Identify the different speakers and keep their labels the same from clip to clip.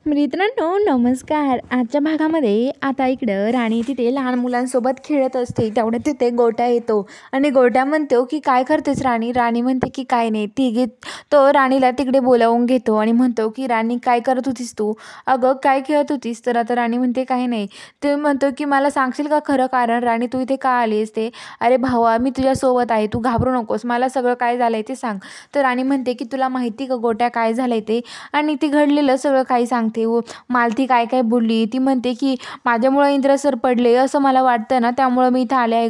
Speaker 1: मित्रांनो नमस्कार. आजच्या भागामध्ये आता इकडं राणी तिथे लहान मुलांसोबत खेळत असते. तेवढ्यात तिथे गोट्या येतो आणि गोट्या म्हणतो की काय करतेस राणी. राणी म्हणते की काय नाही. तो राणीला तिकडे बोलावून घेतो आणि म्हणतो की राणी काय करत होतीस तू. अगं काय खेळत होतीस. तर आता राणी म्हणते काही नाही. ते म्हणतो की मला सांगशील का खरं कारण राणी तू इथे का आलीस ते. अरे भावा मी तुझ्यासोबत आहे, तू घाबरू नकोस, मला सगळं काय झालंय ते सांग. तर राणी म्हणते की तुला माहिती का गोट्या काय झालंय ते. आणि ती घडलेलं सगळं काही सांगते. मालती काय काय बोलली. ती म्हणते की माझ्यामुळे इंद्रसर पडले असं मला वाटतं ना, त्यामुळं मी इथं आले आहे.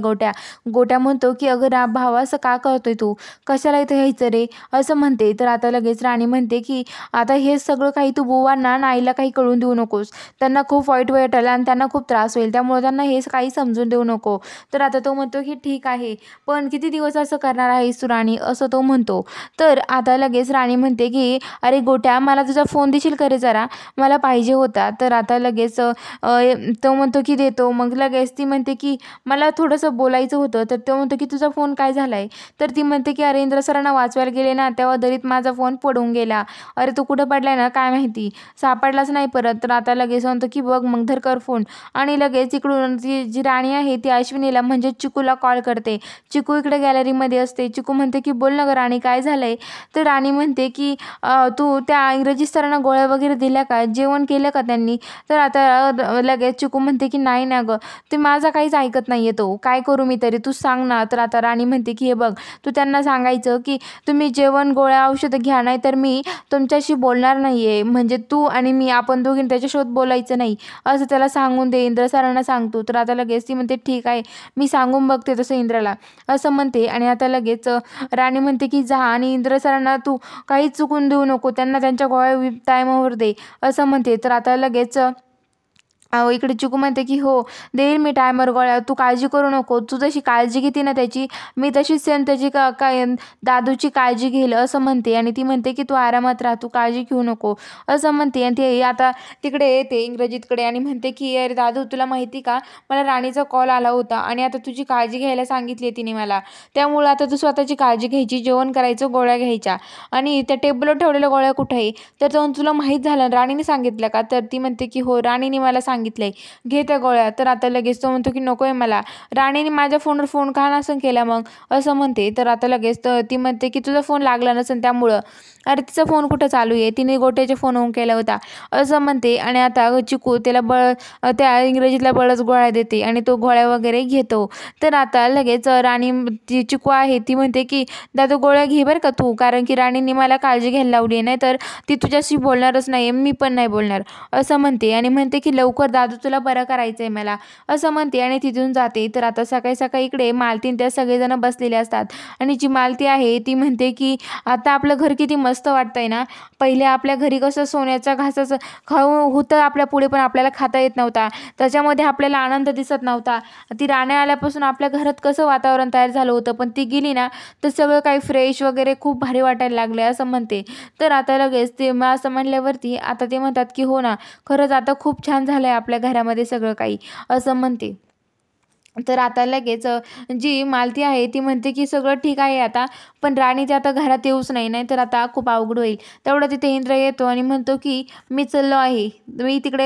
Speaker 1: गोट्या म्हणतो की अगं भावा असं का करतोय तू, कशाला इथं यायचं रे असं म्हणते. तर आता लगेच राणी म्हणते की आता हे सगळं काही तू बुवांना नाईला काही कळून देऊ नकोस, त्यांना खूप वाईट वाटेल आणि त्यांना खूप त्रास होईल, त्यामुळे त्यांना हे काही समजून देऊ नको. तर आता तो म्हणतो की ठीक आहे, पण किती दिवस असं करणार आहेस तू राणी असं तो म्हणतो. तर आता लगेच राणी म्हणते की अरे गोट्या मला तुझा फोन देशील का रे जरा, मला पाहिजे होता. तर आता लगेच तो म्हणतो की देतो. मग लगेच ती म्हणते की मला थोडंसं बोलायचं होतं. तर तो म्हणतो की तुझा फोन काय झालाय. तर ती म्हणते की अरे इंद्र सरांना वाचवायला गेले ना, तेव्हा दरीत माझा फोन पडून गेला. अरे तू कुठं पडलाय ना काय माहिती, सापडलाच नाही परत. तर आता लगेच म्हणतो की बघ मग धर कर फोन. आणि लगेच इकडून जी राणी आहे ती अश्विनीला म्हणजे चिकूला कॉल करते. चिकू इकडे गॅलरीमध्ये असते. चिकू म्हणते की बोल ना गं राणी काय झालंय. तर राणी म्हणते की तू त्या इंग्रजी सरांना गोळ्या वगैरे दिल्या का, जेवण केलं का त्यांनी. तर आता लगेच चिकू म्हणते की नाही ना गं, ते माझा काहीच ऐकत नाहीये, तो काय करू मी तरी, तू सांग ना. तर आता राणी म्हणते की हे बघ तू त्यांना सांगायचं की तुम्ही जेवण गोळ्या औषधं घ्या, नाही तर मी तुमच्याशी बोलणार नाहीये. म्हणजे तू आणि मी आपण दोघींनी त्याच्यासोबत बोलायचं नाही असं त्याला सांगून दे, इंद्र सरांना सांगतो. तर आता लगेच ती म्हणते ठीक आहे, मी सांगून बघते तसं इंद्राला असं म्हणते. आणि आता लगेच राणी म्हणते की जा आणि इंद्र सरांना तू काहीच चुकून देऊ नको, त्यांना त्यांच्या गोळ्या टायमावर दे असं म्हणते. तर आता लगेच इकडे चिकू म्हणते की हो देईल मी टायमर गोळ्या, तू काळजी करू नको, तू जशी काळजी घेते ना त्याची, मी तशीच सेम त्याची काय दादूची काळजी घेईल असं म्हणते. आणि ती म्हणते की तू आरामात राहा, तू काळजी घेऊ नको असं म्हणते. आणि ते आता तिकडे येते इंग्रजीतकडे आणि म्हणते की अरे दादू तुला माहिती का, मला राणीचा कॉल आला होता आणि आता तुझी काळजी घ्यायला सांगितली तिने मला, त्यामुळे आता तू स्वतःची काळजी घ्यायची, जेवण करायचं, गोळ्या घ्यायच्या. आणि त्या टेबलवर ठेवलेल्या गोळ्या कुठे आहे. तर तो तुला माहीत झालं राणीने सांगितलं का. तर ती म्हणते की हो राणीने मला सांगितलंय, घे त्या गोळ्या. तर आता लगेच तो म्हणतो की नकोय मला, राणीने माझ्या फोनवर फोन का नसेल केला मग असं म्हणते. तर आता लगेच ती म्हणते की तुझा फोन लागला नसेल त्यामुळं, अरे तिचा फोन कुठं चालू आहे, तिने गोट्याच्या फोनवरून केला होता असं म्हणते. आणि आता चिकू त्याला त्या इंग्रजीतल्या बळच गोळ्या देते आणि तो गोळ्या वगैरे घेतो. तर आता लगेच राणी ती चिकू आहे ती म्हणते की दादू गोळ्या घे बरं का तू, कारण की राणीने मला काळजी घ्यायला लावली आहे, नाही तर ती तुझ्याशी बोलणारच नाही, मी पण नाही बोलणार असं म्हणते. आणि म्हणते की लवकर दादू तुला बरं करायचं आहे मला असं म्हणते आणि तिथून जाते. तर आता सकाळी सकाळी इकडे मालतीन त्या सगळेजण बसलेले असतात आणि जी मालती आहे ती म्हणते की आता आपलं घर किती मस्त वाटतंय ना, पहिले आपल्या घरी कसं सोन्याच्या घासाचं खाऊ होतं आपल्या पुढे, पण आपल्याला खाता येत नव्हता, त्याच्यामध्ये आपल्याला आनंद दिसत नव्हता. ती राणी आल्यापासून आपल्या घरात कसं वातावरण तयार झालं होतं, पण ती गेली ना तर सगळं काही फ्रेश वगैरे खूप भारी वाटायला लागले असं म्हणते. तर आता लगेच ते असं म्हणल्यावरती आता ते म्हणतात की हो ना खरंच आता खूप छान झालंय आपल्या घरामध्ये सगळं काही असं म्हणते. तर आता लगेच जी मालती आहे ती म्हणते की सगळं ठीक आहे आता, पण राणी ते आता घरात येऊच नाही, नाही तर आता खूप अवघड होईल. तेवढं तिथे इंद्र येतो आणि म्हणतो की मी चाललो आहे, मी तिकडे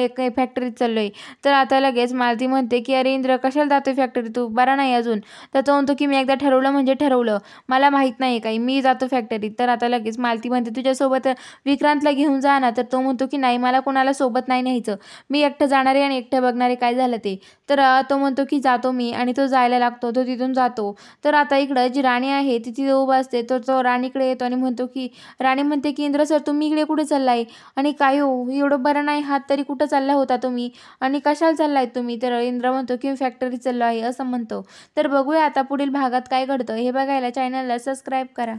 Speaker 1: एक फॅक्टरीत चाललो आहे. तर आता लगेच मालती म्हणते की अरे इंद्र कशाला जातोय फॅक्टरीत, तू बरा नाही अजून. तर तो म्हणतो की मी एकदा ठरवलं म्हणजे ठरवलं, मला माहीत नाही काही, मी जातो फॅक्टरीत. तर आता लगेच मालती म्हणते तुझ्यासोबत विक्रांतला घेऊन जा ना. तर तो म्हणतो की नाही मला कोणाला सोबत नाही न्यायचं, मी एकटं जाणारे आणि एकटं बघणारे काय झालं ते. तर तो म्हणतो की जातो मी आणि तो जायला लागतो, तो तिथून जातो. तर आता इकडं जी राणी आहे ती तिथे उभा असते. तर तो राणीकडे येतो आणि म्हणतो की राणी म्हणते की इंद्र सर तुम्ही इकडे कुठे चाललाय, आणि काय हो एवढं बरं नाही हात तरी कुठं चालला होता तुम्ही, आणि कशाला चाललाय तुम्ही. तर इंद्र म्हणतो की फॅक्टरीत चाललो आहे असं म्हणतो. तर बघूया आता पुढील भागात काय घडतं हे बघायला चॅनलला सबस्क्राईब करा.